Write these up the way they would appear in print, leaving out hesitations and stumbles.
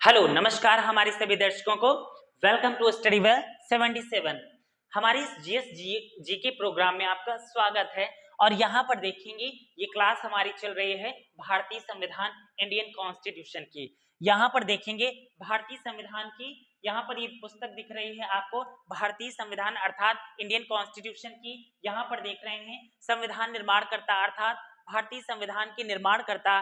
Hello नमस्कार हमारे सभी दर्शकों को वेलकम टू स्टडी वेल 77। हमारी इस जीके प्रोग्राम में आपका स्वागत है। और यहाँ पर देखेंगे ये क्लास हमारी चल रही है भारतीय संविधान इंडियन कॉन्स्टिट्यूशन की। यहाँ पर देखेंगे भारतीय संविधान की, यहाँ पर ये पुस्तक दिख रही है आपको, भारतीय संविधान अर्थात इंडियन कॉन्स्टिट्यूशन की। यहाँ पर देख रहे हैं संविधान निर्माणकर्ता अर्थात भारतीय संविधान के निर्माणकर्ता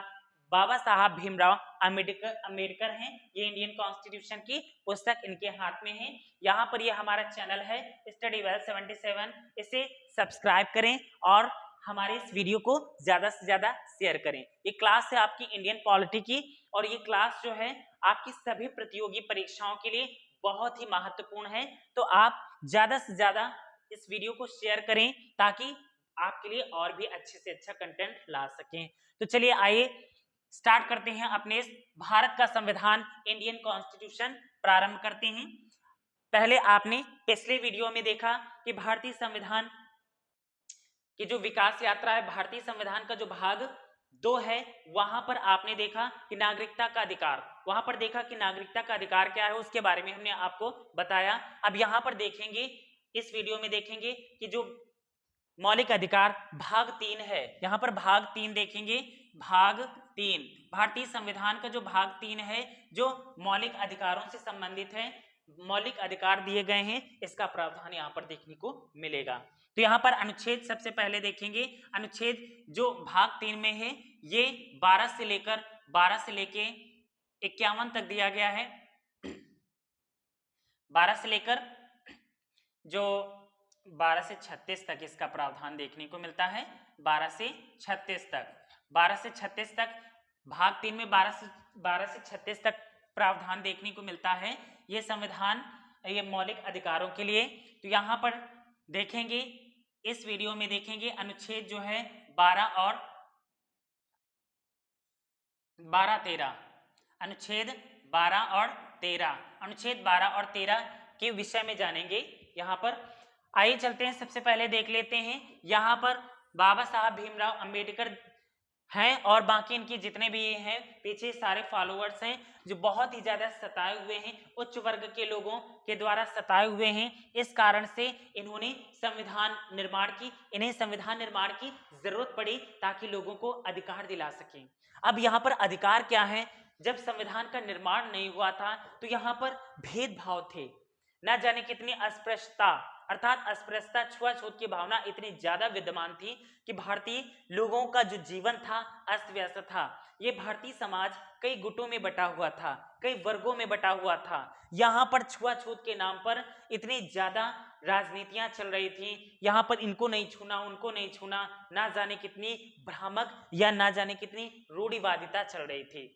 बाबा साहब भीमराव अम्बेडकर हैं। ये इंडियन कॉन्स्टिट्यूशन की पुस्तक इनके हाथ में है। यहाँ पर ये हमारा चैनल है स्टडी वेल 77, इसे सब्सक्राइब करें और हमारे इस वीडियो को ज्यादा से ज्यादा शेयर करें। ये क्लास है आपकी इंडियन पॉलिटी की और ये क्लास जो है आपकी सभी प्रतियोगी परीक्षाओं के लिए बहुत ही महत्वपूर्ण है। तो आप ज्यादा से ज्यादा इस वीडियो को शेयर करें ताकि आपके लिए और भी अच्छे से अच्छा कंटेंट ला सकें। तो चलिए आइए स्टार्ट करते हैं अपने भारत का संविधान इंडियन कॉन्स्टिट्यूशन प्रारंभ करते हैं। पहले आपने पिछले वीडियो में देखा कि भारतीय संविधान की जो विकास यात्रा है, भारतीय संविधान का जो भाग 2 है, वहां पर आपने देखा कि नागरिकता का अधिकार, वहां पर देखा कि नागरिकता का अधिकार क्या है, उसके बारे में हमने आपको बताया। अब यहां पर देखेंगे, इस वीडियो में देखेंगे कि जो मौलिक अधिकार भाग 3 है, यहां पर भाग 3 देखेंगे। भाग 3 भारतीय संविधान का जो भाग 3 है, जो मौलिक अधिकारों से संबंधित है, मौलिक अधिकार दिए गए हैं, इसका प्रावधान यहां पर देखने को मिलेगा। तो यहां पर अनुच्छेद सबसे पहले देखेंगे। अनुच्छेद जो भाग 3 में है, ये 12 से लेके 51 तक दिया गया है। 12 से लेकर जो 12 से 36 तक इसका प्रावधान देखने को मिलता है। 12 से 36 तक, 12 से 36 तक भाग 3 में 12 से 36 तक प्रावधान देखने को मिलता है। ये संविधान, ये मौलिक अधिकारों के लिए। तो यहाँ पर देखेंगे, इस वीडियो में देखेंगे अनुच्छेद जो है 12 और 13, अनुच्छेद 12 और 13, अनुच्छेद 12 और 13 के विषय में जानेंगे। यहाँ पर आइए चलते हैं, सबसे पहले देख लेते हैं। यहाँ पर बाबा साहब भीमराव अंबेडकर हैं और बाकी इनके जितने भी हैं पीछे सारे फॉलोअर्स हैं जो बहुत ही ज्यादा सताए हुए हैं, उच्च वर्ग के लोगों के द्वारा सताए हुए हैं। इस कारण से इन्होंने संविधान निर्माण की, इन्हें संविधान निर्माण की जरूरत पड़ी ताकि लोगों को अधिकार दिला सकें। अब यहाँ पर अधिकार क्या है? जब संविधान का निर्माण नहीं हुआ था तो यहाँ पर भेदभाव थे, न जाने कितनी अस्पृश्यता, अर्थात अस्पृश्यता, छुआछूत की भावना इतनी ज्यादा विद्यमान थी कि भारतीय लोगों का जो जीवन था अस्त व्यस्त था। ये भारतीय समाज कई गुटों में बटा हुआ था, कई वर्गों में बटा हुआ था। यहाँ पर छुआछूत के नाम पर इतनी ज्यादा राजनीतियां चल रही थी। यहाँ पर इनको नहीं छूना, उनको नहीं छूना, ना जाने कितनी भ्रामक या ना जाने कितनी रूढ़िवादिता चल रही थी।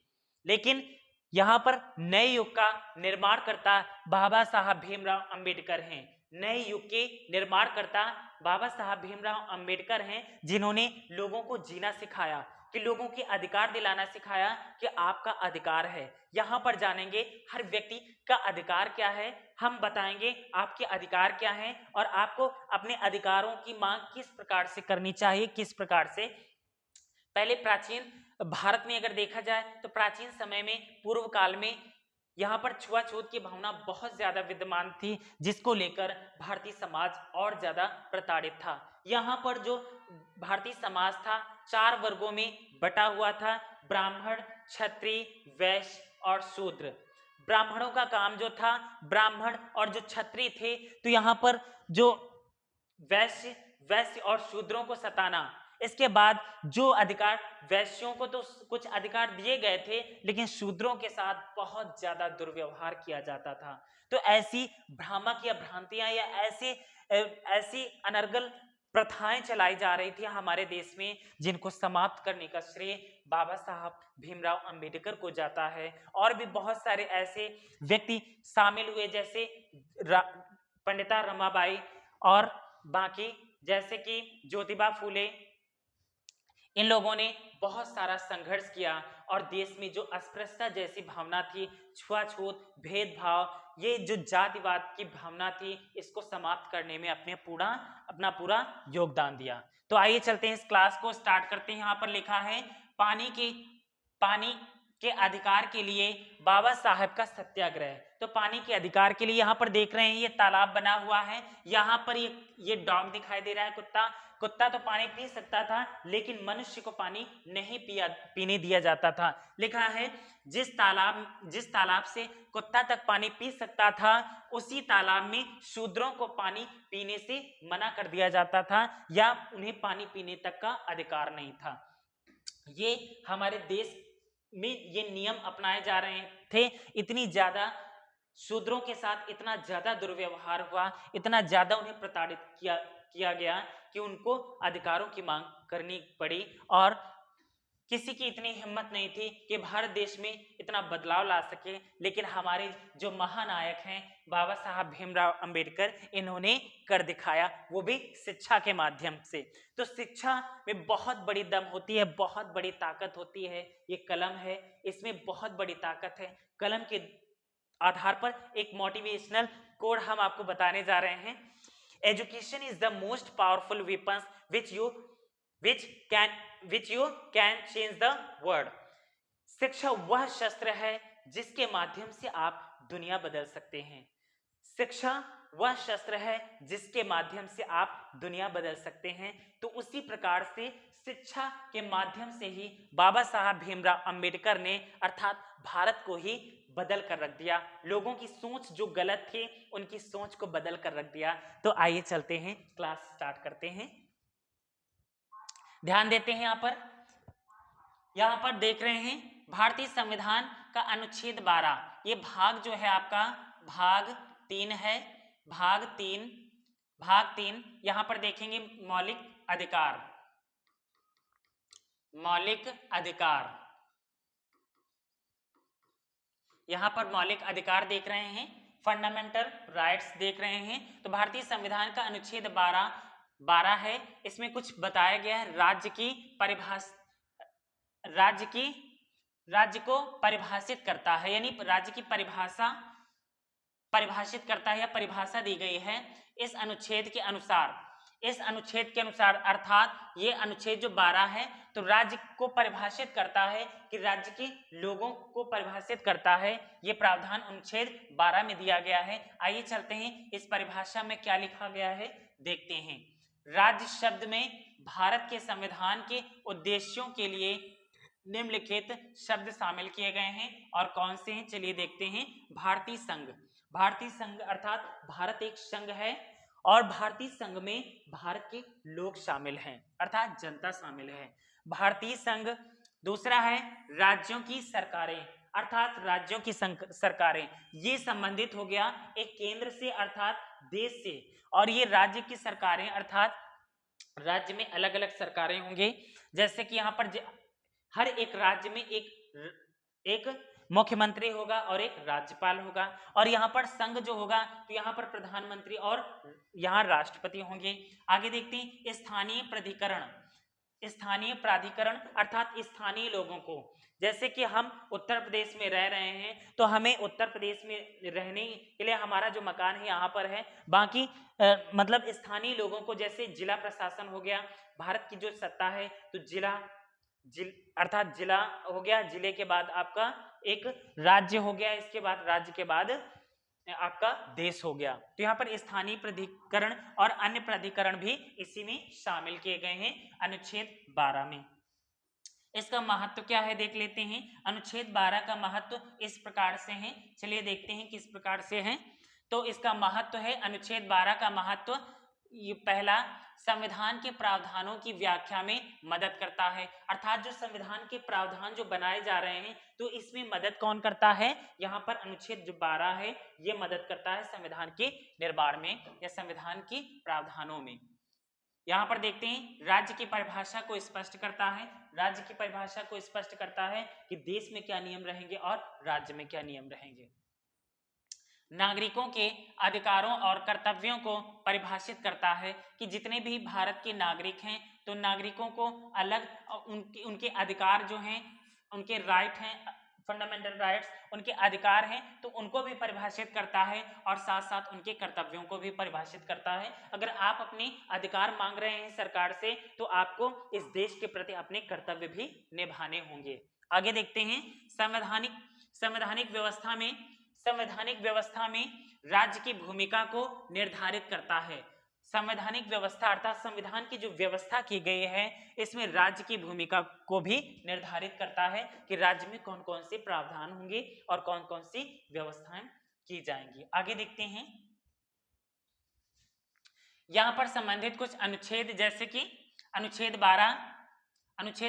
लेकिन यहाँ पर नए युग का निर्माणकर्ता बाबा साहब भीमराव अंबेडकर हैं। नए युग के निर्माणकर्ता बाबा साहब भीमराव अंबेडकर हैं, जिन्होंने लोगों को जीना सिखाया, कि लोगों के अधिकार दिलाना सिखाया कि आपका अधिकार है। यहाँ पर जानेंगे हर व्यक्ति का अधिकार क्या है, हम बताएंगे आपके अधिकार क्या हैं और आपको अपने अधिकारों की मांग किस प्रकार से करनी चाहिए, किस प्रकार से। पहले प्राचीन भारत में अगर देखा जाए तो प्राचीन समय में, पूर्व काल में, यहाँ पर छुआछूत की भावना बहुत ज्यादा विद्यमान थी, जिसको लेकर भारतीय समाज और ज्यादा प्रताड़ित था। यहाँ पर जो भारतीय समाज था 4 वर्गों में बटा हुआ था: ब्राह्मण, क्षत्रिय, वैश्य और शूद्र। ब्राह्मणों का काम जो था, ब्राह्मण और जो क्षत्रिय थे, तो यहाँ पर जो वैश्य और शूद्रों को सताना। इसके बाद जो अधिकार, वैश्यों को तो कुछ अधिकार दिए गए थे, लेकिन शूद्रों के साथ बहुत ज्यादा दुर्व्यवहार किया जाता था। तो ऐसी भ्रामक या भ्रांतियां या ऐसी अनर्गल प्रथाएं चलाई जा रही थी हमारे देश में, जिनको समाप्त करने का श्रेय बाबा साहब भीमराव अंबेडकर को जाता है। और भी बहुत सारे ऐसे व्यक्ति शामिल हुए, जैसे पंडिता रमाबाई और बाकी, जैसे कि ज्योतिबा फूले। इन लोगों ने बहुत सारा संघर्ष किया और देश में जो अस्पृश्यता जैसी भावना थी, छुआछूत, भेदभाव, ये जो जातिवाद की भावना थी, इसको समाप्त करने में अपना पूरा योगदान दिया। तो आइए चलते हैं, इस क्लास को स्टार्ट करते हैं। यहाँ पर लिखा है पानी के अधिकार के लिए बाबा साहब का सत्याग्रह। तो पानी के अधिकार के लिए यहाँ पर देख रहे हैं ये तालाब बना हुआ है, यहाँ पर ये डॉग दिखाई दे रहा है, कुत्ता। कुत्ता तो पानी पी सकता था, लेकिन मनुष्य को पानी नहीं पीने दिया जाता था। लिखा है जिस तालाब से कुत्ता तक पानी पी सकता था, उसी तालाब में शूद्रों को पानी पीने से मना कर दिया जाता था, या उन्हें पानी पीने तक का अधिकार नहीं था। ये हमारे देश में ये नियम अपनाए जा रहे थे। इतनी ज्यादा शूद्रों के साथ इतना ज्यादा दुर्व्यवहार हुआ, इतना ज्यादा उन्हें प्रताड़ित किया गया कि उनको अधिकारों की मांग करनी पड़ी, और किसी की इतनी हिम्मत नहीं थी कि भारत देश में इतना बदलाव ला सके। लेकिन हमारे जो महानायक हैं बाबा साहब भीमराव अंबेडकर, इन्होंने कर दिखाया, वो भी शिक्षा के माध्यम से। तो शिक्षा में बहुत बड़ी दम होती है, बहुत बड़ी ताकत होती है। ये कलम है, इसमें बहुत बड़ी ताकत है। कलम के आधार पर एक मोटिवेशनल कोड हम आपको बताने जा रहे हैं। Education is the most powerful weapon which you can change the world। शिक्षा वह शस्त्र है जिसके माध्यम से आप दुनिया बदल सकते हैं। शिक्षा वह शस्त्र है जिसके माध्यम से आप दुनिया बदल सकते हैं। तो उसी प्रकार से शिक्षा के माध्यम से ही बाबा साहब भीमराव अंबेडकर ने अर्थात भारत को ही बदल कर रख दिया। लोगों की सोच जो गलत थी, उनकी सोच को बदल कर रख दिया। तो आइए चलते हैं, क्लास स्टार्ट करते हैं। ध्यान देते हैं यहाँ पर देख रहे हैं भारतीय संविधान का अनुच्छेद 12, ये भाग जो है आपका भाग 3 है। भाग तीन यहाँ पर देखेंगे मौलिक अधिकार। यहाँ पर मौलिक अधिकार देख रहे हैं, फंडामेंटल राइट्स देख रहे हैं। तो भारतीय संविधान का अनुच्छेद 12 है। इसमें कुछ बताया गया है, राज्य को परिभाषित करता है, यानी राज्य की परिभाषित करता है या परिभाषा दी गई है इस अनुच्छेद के अनुसार। अर्थात ये अनुच्छेद जो 12 है तो राज्य को परिभाषित करता है कि राज्य के लोगों को परिभाषित करता है। ये प्रावधान अनुच्छेद 12 में दिया गया है। आइए चलते हैं इस परिभाषा में क्या लिखा गया है देखते हैं। राज्य शब्द में भारत के संविधान के उद्देश्यों के लिए निम्नलिखित शब्द शामिल किए गए हैं, और कौन से हैं चलिए देखते हैं। भारतीय संघ अर्थात भारत एक संघ है, और भारतीय संघ में भारत के लोग शामिल हैं अर्थात जनता शामिल है, भारतीय संघ। दूसरा है राज्यों की सरकारें, अर्थात राज्यों की सरकारें, ये संबंधित हो गया एक केंद्र से अर्थात देश से, और ये राज्य की सरकारें अर्थात राज्य में अलग अलग सरकारें होंगे। जैसे कि यहाँ पर हर एक राज्य में एक मुख्यमंत्री होगा और एक राज्यपाल होगा, और यहाँ पर संघ जो होगा तो यहाँ पर प्रधानमंत्री और यहाँ राष्ट्रपति होंगे। आगे देखते हैं स्थानीय प्राधिकरण अर्थात स्थानीय लोगों को। जैसे कि हम उत्तर प्रदेश में रह रहे हैं तो हमें उत्तर प्रदेश में रहने के लिए हमारा जो मकान है यहाँ पर है, बाकी मतलब स्थानीय लोगों को, जैसे जिला प्रशासन हो गया, भारत की जो सत्ता है तो अर्थात जिला हो गया, जिले के बाद आपका एक राज्य हो गया, इसके बाद राज्य के बाद आपका देश हो गया। तो यहाँ पर स्थानीय प्राधिकरण और अन्य प्राधिकरण भी इसी में शामिल किए गए हैं अनुच्छेद 12 में। इसका महत्व क्या है देख लेते हैं। अनुच्छेद 12 का महत्व इस प्रकार से है, चलिए देखते हैं किस प्रकार से है। तो इसका महत्व है, अनुच्छेद 12 का महत्व, ये पहला, संविधान के प्रावधानों की व्याख्या में मदद करता है। अर्थात जो संविधान के प्रावधान जो बनाए जा रहे हैं तो इसमें मदद कौन करता है, यहाँ पर अनुच्छेद जो 12 है ये मदद करता है संविधान के निर्माण में या संविधान के प्रावधानों में। यहाँ पर देखते हैं राज्य की परिभाषा को स्पष्ट करता है, राज्य की परिभाषा को स्पष्ट करता है कि देश में क्या नियम रहेंगे और राज्य में क्या नियम रहेंगे। नागरिकों के अधिकारों और कर्तव्यों को परिभाषित करता है कि जितने भी भारत के नागरिक हैं तो नागरिकों को अलग उनके अधिकार जो हैं, उनके राइट हैं, फंडामेंटल राइट्स, उनके अधिकार हैं तो उनको भी परिभाषित करता है, और साथ साथ उनके कर्तव्यों को भी परिभाषित करता है। अगर आप अपने अधिकार मांग रहे हैं सरकार से तो आपको इस देश के प्रति अपने कर्तव्य भी निभाने होंगे। आगे देखते हैं संवैधानिक व्यवस्था में राज्य की भूमिका को निर्धारित करता है। संवैधानिक व्यवस्था अर्थात संविधान की जो व्यवस्था की गई है इसमें राज्य की भूमिका को भी निर्धारित करता है कि राज्य में कौन कौन से प्रावधान होंगे और कौन कौन सी व्यवस्थाएं की जाएंगी। आगे देखते हैं, यहां पर संबंधित कुछ अनुच्छेद जैसे कि अनुच्छेद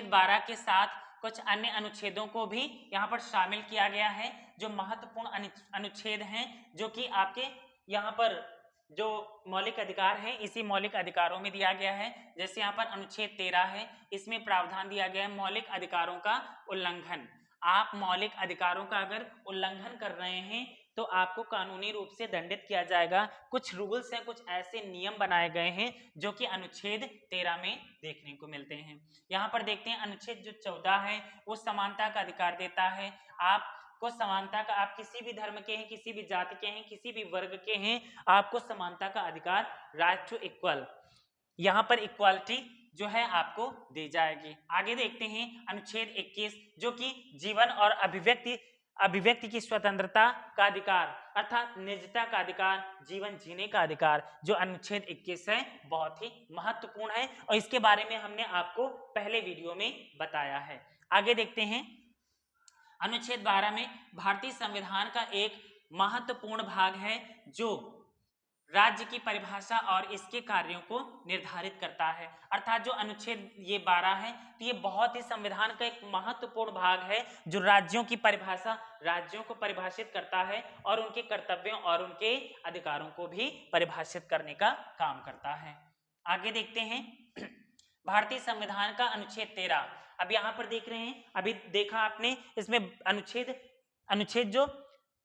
12 के साथ कुछ अन्य अनुच्छेदों को भी यहाँ पर शामिल किया गया है जो महत्वपूर्ण अनुच्छेद हैं, जो कि आपके यहाँ पर जो मौलिक अधिकार है इसी मौलिक अधिकारों में दिया गया है। जैसे यहाँ पर अनुच्छेद 13 है, इसमें प्रावधान दिया गया है मौलिक अधिकारों का उल्लंघन। आप मौलिक अधिकारों का अगर उल्लंघन कर रहे हैं तो आपको कानूनी रूप से दंडित किया जाएगा। कुछ रूल्स हैं, कुछ ऐसे नियम बनाए गए हैं जो कि अनुच्छेद 13 में देखने को मिलते हैं। यहाँ पर देखते हैं अनुच्छेद जो 14 है वो समानता का अधिकार देता है। आपको समानता का, आप किसी भी धर्म के हैं, किसी भी जाति के हैं, किसी भी वर्ग के हैं, आपको समानता का अधिकार, राइट टू इक्वल, यहाँ पर इक्वालिटी जो है आपको दी जाएगी। आगे देखते हैं अनुच्छेद 21 जो कि जीवन और अभिव्यक्ति की स्वतंत्रता का अधिकार अर्थात निजता का अधिकार, जीवन जीने का अधिकार, जो अनुच्छेद 21 है बहुत ही महत्वपूर्ण है और इसके बारे में हमने आपको पहले वीडियो में बताया है। आगे देखते हैं अनुच्छेद 12 में भारतीय संविधान का एक महत्वपूर्ण भाग है जो राज्य की परिभाषा और इसके कार्यों को निर्धारित करता है। अर्थात जो अनुच्छेद ये 12 है तो ये बहुत ही संविधान का एक महत्वपूर्ण भाग है जो राज्यों की परिभाषा, राज्यों को परिभाषित करता है और उनके कर्तव्यों और उनके अधिकारों को भी परिभाषित करने का काम करता है। आगे देखते हैं भारतीय संविधान का अनुच्छेद 13। अब यहाँ पर देख रहे हैं, अभी देखा आपने इसमें अनुच्छेद जो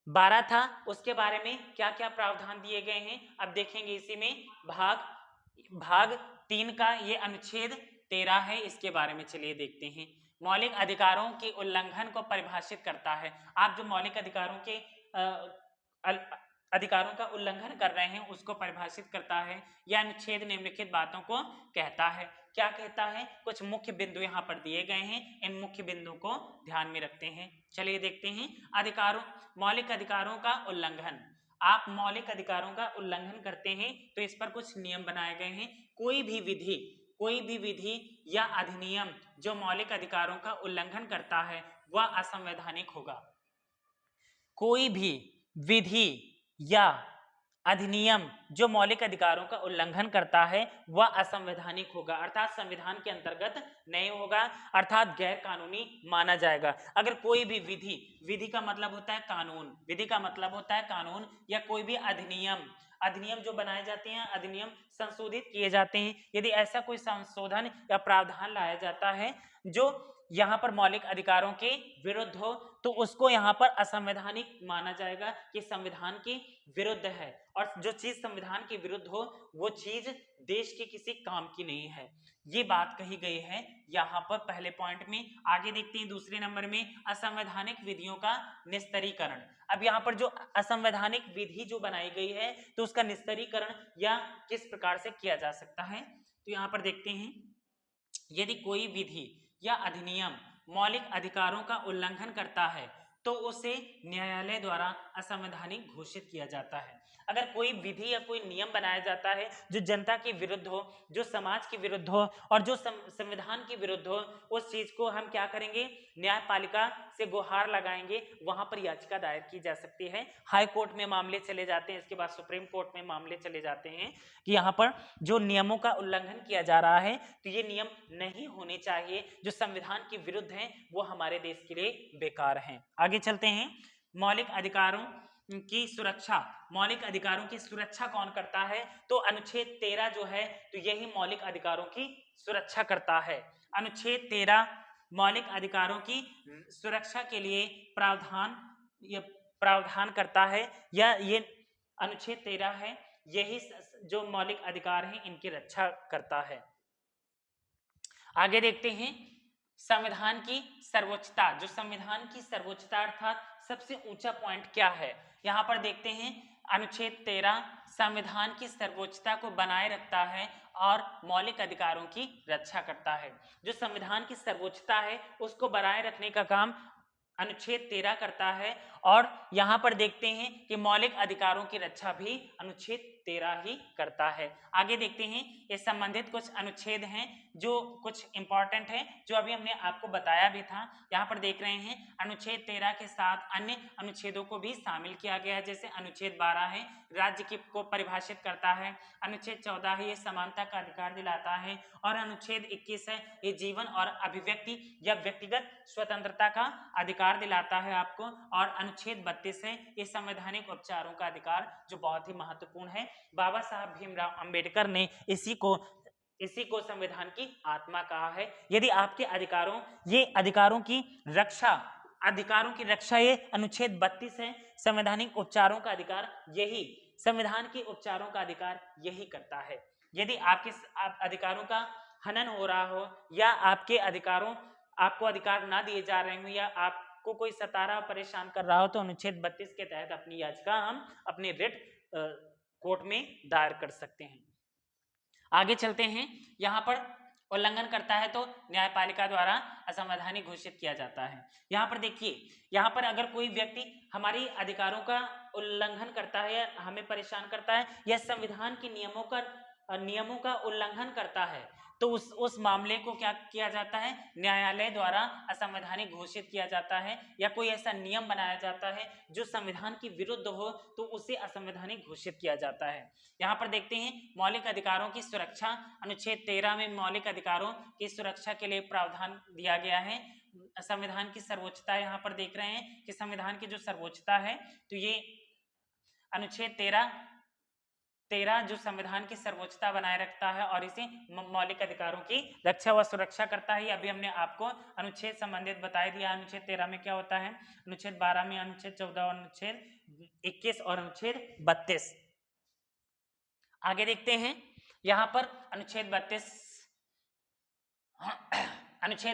12 था उसके बारे में क्या क्या प्रावधान दिए गए हैं। अब देखेंगे इसी में भाग 3 का ये अनुच्छेद 13 है, इसके बारे में चलिए देखते हैं। मौलिक अधिकारों के उल्लंघन को परिभाषित करता है। आप जो मौलिक अधिकारों का उल्लंघन कर रहे हैं उसको परिभाषित करता है। यह अनुच्छेद निम्नलिखित बातों को कहता है। क्या कहता है? कुछ मुख्य बिंदु यहाँ पर दिए गए हैं, इन मुख्य बिंदुओं को ध्यान में रखते हैं। चलिए देखते हैं मौलिक अधिकारों का उल्लंघन। आप मौलिक अधिकारों का उल्लंघन करते हैं तो इस पर कुछ नियम बनाए गए हैं। कोई भी विधि या अधिनियम जो मौलिक अधिकारों का उल्लंघन करता है वह असंवैधानिक होगा। कोई भी विधि या अधिनियम जो मौलिक अधिकारों का उल्लंघन करता है वह असंवैधानिक होगा, अर्थात संविधान के अंतर्गत नहीं होगा, अर्थात गैर कानूनी माना जाएगा। अगर कोई भी विधि का मतलब होता है कानून, विधि का मतलब होता है कानून, या कोई भी अधिनियम जो बनाए जाते हैं, अधिनियम संशोधित किए जाते हैं, यदि ऐसा कोई संशोधन या प्रावधान लाया जाता है जो यहाँ पर मौलिक अधिकारों के विरुद्ध हो तो उसको यहाँ पर असंवैधानिक माना जाएगा कि संविधान के विरुद्ध है, और जो चीज संविधान के विरुद्ध हो वो चीज देश के किसी काम की नहीं है। ये बात कही गई है यहाँ पर पहले पॉइंट में। आगे देखते हैं दूसरे नंबर में असंवैधानिक विधियों का निस्तरीकरण। अब यहाँ पर जो असंवैधानिक विधि जो बनाई गई है तो उसका निस्तरीकरण या किस प्रकार से किया जा सकता है, तो यहाँ पर देखते हैं यदि कोई विधि या अधिनियम मौलिक अधिकारों का उल्लंघन करता है तो उसे न्यायालय द्वारा असंवैधानिक घोषित किया जाता है। अगर कोई विधि या कोई नियम बनाया जाता है जो जनता के विरुद्ध हो, जो समाज के विरुद्ध हो और जो संविधान के विरुद्ध हो, उस चीज को हम क्या करेंगे, न्यायपालिका से गुहार लगाएंगे, वहां पर याचिका दायर की जा सकती है। हाई कोर्ट में मामले चले जाते हैं, इसके बाद सुप्रीम कोर्ट में मामले चले जाते हैं कि यहाँ पर जो नियमों का उल्लंघन किया जा रहा है तो ये नियम नहीं होने चाहिए, जो संविधान के विरुद्ध हैं वो हमारे देश के लिए बेकार हैं। आगे चलते हैं मौलिक अधिकारों की सुरक्षा। मौलिक अधिकारों की सुरक्षा कौन करता है, तो अनुच्छेद 13 जो है तो यही मौलिक अधिकारों की सुरक्षा करता है। अनुच्छेद 13 मौलिक अधिकारों की सुरक्षा के लिए प्रावधान करता है, या ये अनुच्छेद 13 है यही जो मौलिक अधिकार हैं इनकी रक्षा करता है। आगे देखते हैं संविधान की सर्वोच्चता। जो संविधान की सर्वोच्चता अर्थात सबसे ऊंचा पॉइंट क्या है, यहाँ पर देखते हैं अनुच्छेद 13 संविधान की सर्वोच्चता को बनाए रखता है और मौलिक अधिकारों की रक्षा करता है। जो संविधान की सर्वोच्चता है उसको बनाए रखने का काम अनुच्छेद 13 करता है और यहाँ पर देखते हैं कि मौलिक अधिकारों की रक्षा भी अनुच्छेद 13 ही करता है। आगे देखते हैं, ये संबंधित कुछ अनुच्छेद हैं जो कुछ इंपॉर्टेंट है, जो अभी हमने आपको बताया भी था। यहाँ पर देख रहे हैं अनुच्छेद 13 के साथ अन्य अनुच्छेदों को भी शामिल किया गया है, जैसे अनुच्छेद 12 है राज्य की को परिभाषित करता है, अनुच्छेद 14 है ये समानता का अधिकार दिलाता है और अनुच्छेद 21 है ये जीवन और अभिव्यक्ति या व्यक्तिगत स्वतंत्रता का अधिकार दिलाता है आपको, और अनुच्छेद 32 है ये संवैधानिक उपचारों का अधिकार, जो बहुत ही महत्वपूर्ण है। बाबा साहब भीमराव अंबेडकर ने इसी को संविधान की आत्मा कहा है। यदि आपके अधिकारों की रक्षा ये अनुच्छेद 32 है, संवैधानिक उपचारों का अधिकार यही संविधान के उपचारों का अधिकार यही करता है। यदि आपके अधिकारों का हनन हो रहा हो या आपको अधिकार ना दिए जा रहे हो या आपको कोई सता रहा परेशान कर रहा हो तो अनुच्छेद 32 के तहत अपनी याचिका हम अपने रिट कोर्ट में दायर कर सकते हैं। आगे चलते हैं, यहाँ पर उल्लंघन करता है तो न्यायपालिका द्वारा असंवैधानिक घोषित किया जाता है। यहाँ पर देखिए, यहाँ पर अगर कोई व्यक्ति हमारी अधिकारों का उल्लंघन करता है या हमें परेशान करता है या संविधान के नियमों का उल्लंघन करता है तो उस मामले को क्या किया जाता है, न्यायालय द्वारा असंवैधानिक घोषित किया जाता है, या कोई ऐसा नियम बनाया जाता है जो संविधान के विरुद्ध हो तो उसे असंवैधानिक घोषित किया जाता है। यहाँ पर देखते हैं मौलिक अधिकारों की सुरक्षा, अनुच्छेद 13 में मौलिक अधिकारों की सुरक्षा के लिए प्रावधान दिया गया है। संविधान की सर्वोच्चता यहाँ पर देख रहे हैं कि संविधान की जो सर्वोच्चता है तो ये अनुच्छेद 13 जो संविधान की सर्वोच्चता बनाए रखता है और इसे मौलिक अधिकारों की रक्षा व सुरक्षा करता है। अभी हमने आपको अनुच्छेद संबंधित बता दिया, अनुच्छेद 13 में क्या होता है, अनुच्छेद 12 में, अनुच्छेद 14 और अनुच्छेद 21 और अनुच्छेद 32। आगे देखते हैं, यहाँ पर अनुच्छेद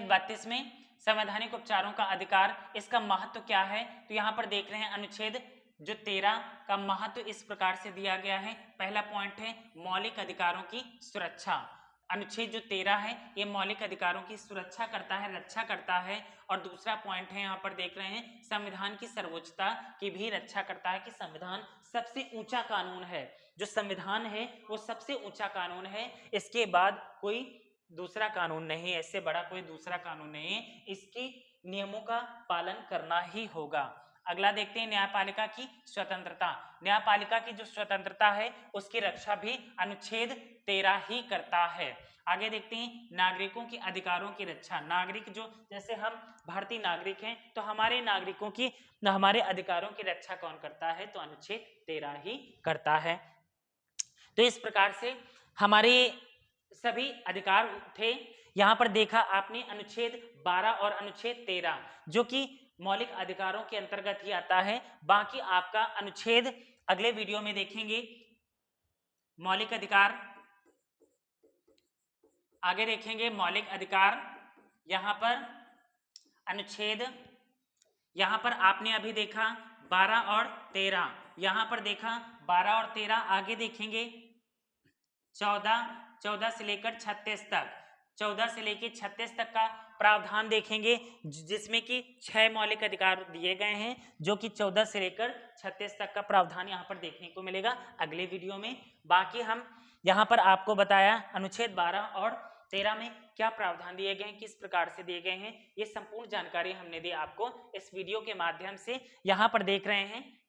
32 में संवैधानिक उपचारों का अधिकार, इसका महत्व क्या है, तो यहाँ पर देख रहे हैं अनुच्छेद जो 13 का महत्व इस प्रकार से दिया गया है। पहला पॉइंट है मौलिक अधिकारों की सुरक्षा। अनुच्छेद जो 13 है ये मौलिक अधिकारों की सुरक्षा करता है, रक्षा करता है। और दूसरा पॉइंट है यहाँ पर देख रहे हैं संविधान की सर्वोच्चता की भी रक्षा करता है कि संविधान सबसे ऊंचा कानून है। जो संविधान है वो सबसे ऊंचा कानून है, इसके बाद कोई दूसरा कानून नहीं है, इससे बड़ा कोई दूसरा कानून नहीं है, इसके नियमों का पालन करना ही होगा। अगला देखते हैं न्यायपालिका की स्वतंत्रता। न्यायपालिका की जो स्वतंत्रता है उसकी रक्षा भी अनुच्छेद 13 ही करता है। आगे देखते हैं नागरिकों की अधिकारों की रक्षा। नागरिक जो, जैसे हम भारतीय नागरिक हैं तो हमारे अधिकारों की रक्षा कौन करता है, तो अनुच्छेद 13 ही करता है। तो इस प्रकार से हमारे सभी अधिकार थे। यहाँ पर देखा आपने अनुच्छेद 12 और अनुच्छेद 13 जो कि मौलिक अधिकारों के अंतर्गत ही आता है। बाकी आपका अनुच्छेद अगले वीडियो में देखेंगे। मौलिक अधिकार आगे देखेंगे, मौलिक अधिकार यहाँ पर अनुच्छेद, यहाँ पर आपने अभी देखा 12 और 13, यहाँ पर देखा 12 और 13, आगे देखेंगे 14 से लेकर 36 तक, 14 से लेकर 36 तक का प्रावधान देखेंगे जिसमें कि 6 मौलिक अधिकार दिए गए हैं, जो कि 14 से लेकर 36 तक का प्रावधान यहाँ पर देखने को मिलेगा अगले वीडियो में। बाकी हम यहाँ पर आपको बताया अनुच्छेद 12 और 13 में क्या प्रावधान दिए गए हैं, किस प्रकार से दिए गए हैं, ये संपूर्ण जानकारी हमने दी आपको इस वीडियो के माध्यम से। यहाँ पर देख रहे हैं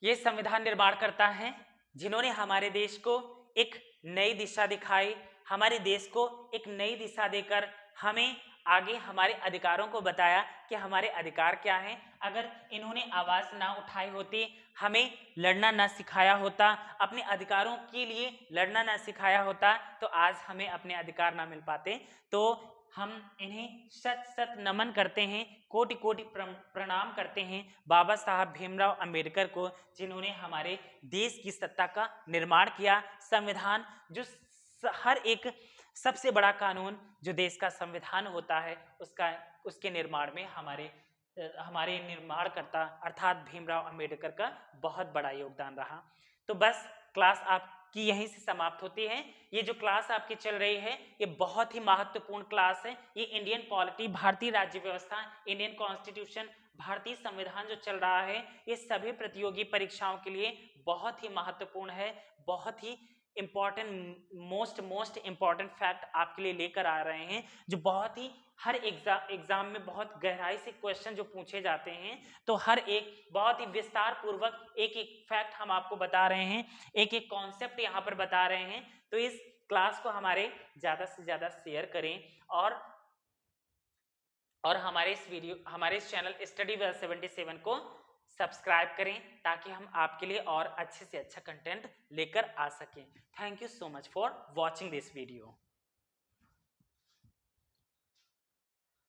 ये संविधान निर्माण करता है जिन्होंने हमारे देश को एक नई दिशा दिखाई, हमारे देश को एक नई दिशा देकर हमें आगे हमारे अधिकारों को बताया कि हमारे अधिकार क्या हैं। अगर इन्होंने आवाज ना उठाई होती, हमें लड़ना ना सिखाया होता, अपने अधिकारों के लिए लड़ना ना सिखाया होता, तो आज हमें अपने अधिकार ना मिल पाते। तो हम इन्हें शत शत नमन करते हैं, कोटि कोटि प्रणाम करते हैं बाबा साहब भीमराव अंबेडकर को, जिन्होंने हमारे देश की सत्ता का निर्माण किया। संविधान जो हर एक सबसे बड़ा कानून जो देश का संविधान होता है उसके निर्माण में हमारे हमारे निर्माणकर्ता अर्थात भीमराव अंबेडकर का बहुत बड़ा योगदान रहा। तो बस क्लास आपकी यहीं से समाप्त होती है। ये जो क्लास आपकी चल रही है ये बहुत ही महत्वपूर्ण क्लास है। ये इंडियन पॉलिटी, भारतीय राज्य व्यवस्था, इंडियन कॉन्स्टिट्यूशन, भारतीय संविधान जो चल रहा है ये सभी प्रतियोगी परीक्षाओं के लिए बहुत ही महत्वपूर्ण है। बहुत ही इंपॉर्टेंट, मोस्ट इंपॉर्टेंट फैक्ट आपके लिए लेकर आ रहे हैं, जो बहुत ही हर एग्जाम में बहुत गहराई से क्वेश्चन जो पूछे जाते हैं, तो हर एक बहुत ही विस्तार पूर्वक एक एक फैक्ट हम आपको बता रहे हैं, एक एक कॉन्सेप्ट यहाँ पर बता रहे हैं। तो इस क्लास को हमारे ज़्यादा से ज़्यादा शेयर करें और हमारे इस चैनल स्टडी वेल 77 को सब्सक्राइब करें, ताकि हम आपके लिए और अच्छे से अच्छा कंटेंट लेकर आ सकें। Thank you so much for watching this video.